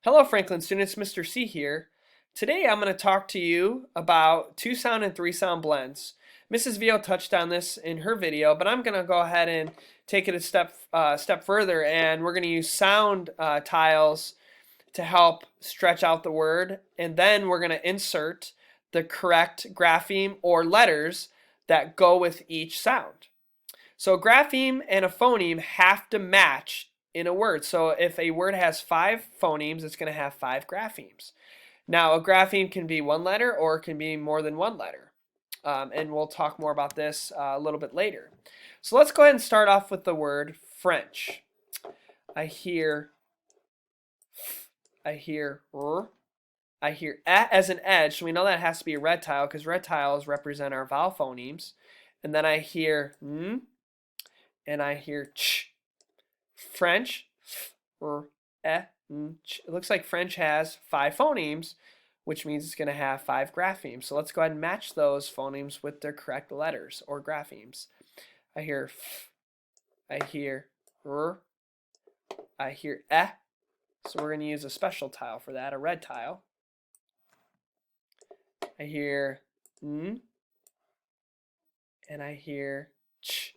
Hello Franklin students, Mr. C here. Today I'm going to talk to you about two sound and three sound blends. Mrs. Vio touched on this in her video, but I'm going to go ahead and take it a step further, and we're going to use sound tiles to help stretch out the word, and then we're going to insert the correct grapheme or letters that go with each sound. So a grapheme and a phoneme have to match in a word. So if a word has 5 phonemes, it's going to have 5 graphemes. Now, a grapheme can be one letter or it can be more than one letter. And we'll talk more about this a little bit later. So let's go ahead and start off with the word French. I hear f, I hear r, I hear as an edge. So we know that has to be a red tile because red tiles represent our vowel phonemes. And then I hear n, and I hear ch. French, or it looks like French has 5 phonemes, which means it's going to have 5 graphemes. So let's go ahead and match those phonemes with their correct letters or graphemes. I hear f, I hear r, I hear eh. So we're going to use a special tile for that, a red tile. I hear n, and I hear ch,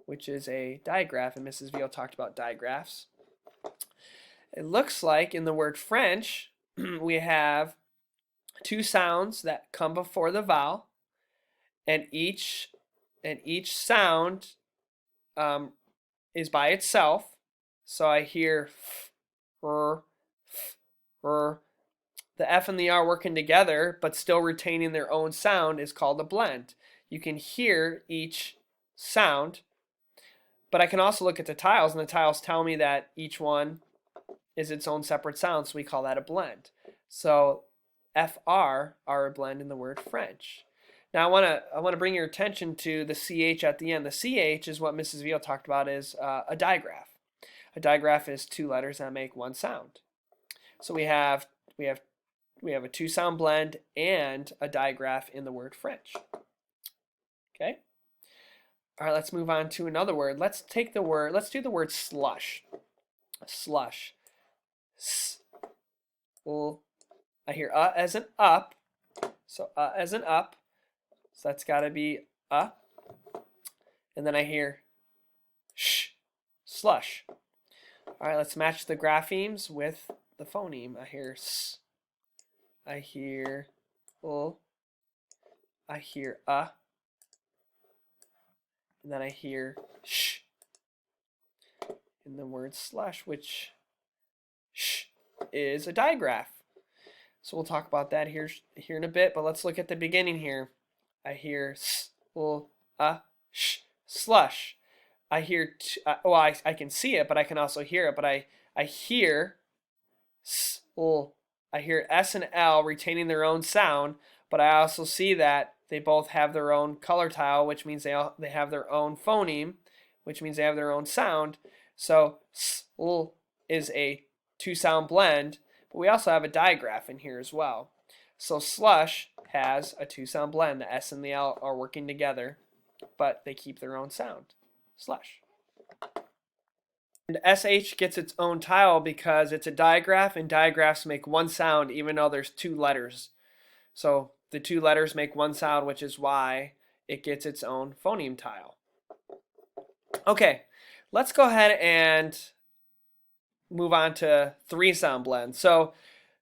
which is a digraph, and Mrs. Veal talked about digraphs. It looks like in the word French, we have 2 sounds that come before the vowel, and each sound is by itself. So I hear f, r, f, r. The F and the R working together, but still retaining their own sound, is called a blend. You can hear each sound, but I can also look at the tiles, and the tiles tell me that each one is its own separate sound, so we call that a blend. So FR are a blend in the word French. Now I want to bring your attention to the CH at the end. The CH is what Mrs. Veal talked about is a digraph. A digraph is 2 letters that make one sound. So we have a 2 sound blend and a digraph in the word French. Okay? All right, let's move on to another word. Let's do the word slush. Slush. S, l. I hear as an up. So as an up. So that's got to be And then I hear sh, slush. All right, let's match the graphemes with the phoneme. I hear s. I hear l. I hear and then I hear sh in the word slush, which sh is a digraph. So we'll talk about that here in a bit, but let's look at the beginning here. I hear s, l, sh, slush. I hear, I can see it, but I can also hear it, but I hear s, l. I hear S and L retaining their own sound, but I also see that they both have their own color tile, which means they have their own phoneme, which means they have their own sound. So s, l is a 2 sound blend, but we also have a digraph in here as well. So slush has a 2 sound blend. The S and the L are working together, but they keep their own sound. Slush. And SH gets its own tile because it's a digraph, and digraphs make one sound even though there's 2 letters. So the 2 letters make one sound, which is why it gets its own phoneme tile. Okay, let's go ahead and move on to 3 sound blends. So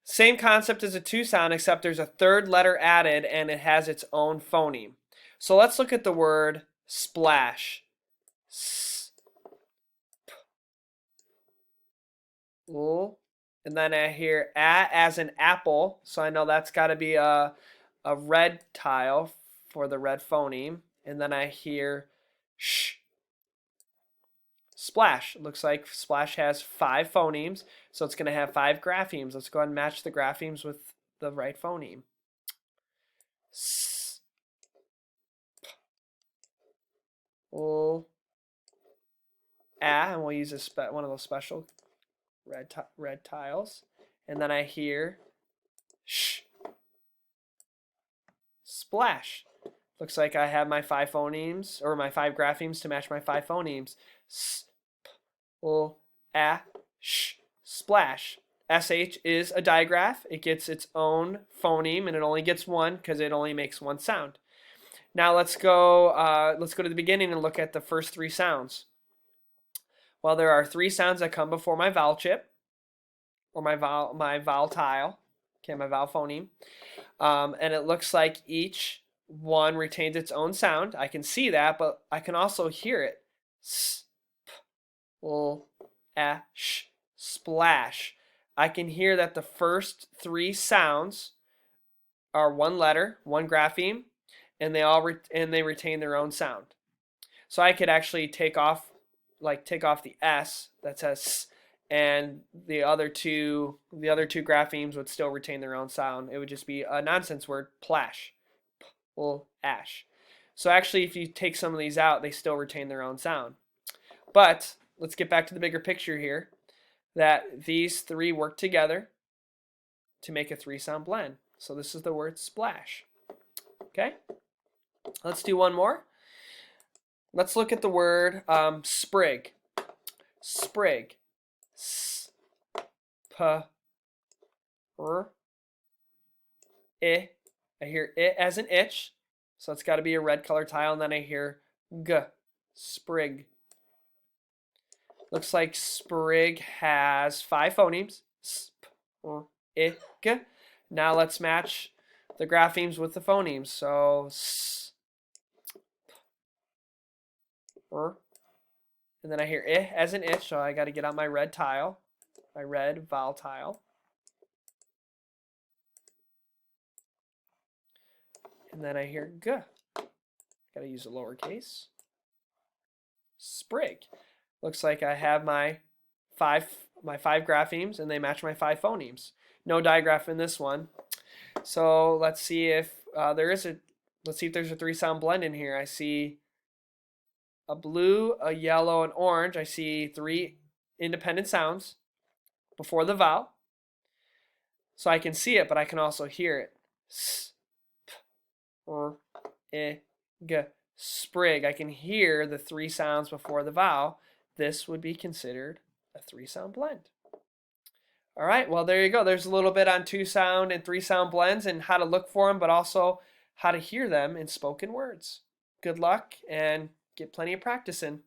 same concept as a 2 sound, except there's a 3rd letter added and it has its own phoneme. So let's look at the word splash. S, p, l, and then I hear as an apple, so I know that's got to be a red tile for the red phoneme. And then I hear sh, splash. It looks like splash has 5 phonemes, so it's going to have 5 graphemes. Let's go ahead and match the graphemes with the right phoneme. S, p, l, and we'll use one of those special red tiles. And then I hear sh, splash. Looks like I have my 5 phonemes, or my 5 graphemes to match my 5 phonemes. S, p, l, sh, splash. SH is a digraph. It gets its own phoneme, and it only gets one because it only makes one sound. Now let's go to the beginning and look at the first three sounds. Well, there are three sounds that come before my vowel chip, or my vowel tile, okay, my vowel phoneme. And it looks like each one retains its own sound. I can see that, but I can also hear it. S, p, l, sh, splash. I can hear that the first three sounds are one letter, one grapheme, and they retain their own sound. So I could actually take off the S that says S, and the other two graphemes would still retain their own sound. It would just be a nonsense word, plash, ash. So actually, if you take some of these out, they still retain their own sound. But let's get back to the bigger picture here, that these three work together to make a three-sound blend. So this is the word splash. Okay? Let's do one more. Let's look at the word sprig. Sprig. S, p, r, I. I hear it as an itch, so it's got to be a red color tile, and then I hear g, sprig. Looks like sprig has 5 phonemes. Sp, r, I, g. Now let's match the graphemes with the phonemes. So s, p, r, and then I hear I as an itch, so I got to get out my red tile, my red vowel tile. And then I hear g. Got to use a lowercase. Sprig. Looks like I have my five graphemes, and they match my 5 phonemes. No digraph in this one. So let's see if there's a 3-sound blend in here. I see a blue, a yellow, and orange. I see 3 independent sounds before the vowel. So I can see it, but I can also hear it. S, p, r, I, g. Sprig. I can hear the 3 sounds before the vowel. This would be considered a 3-sound blend. All right, well, there you go. There's a little bit on 2-sound and 3-sound blends and how to look for them, but also how to hear them in spoken words. Good luck and get plenty of practice in.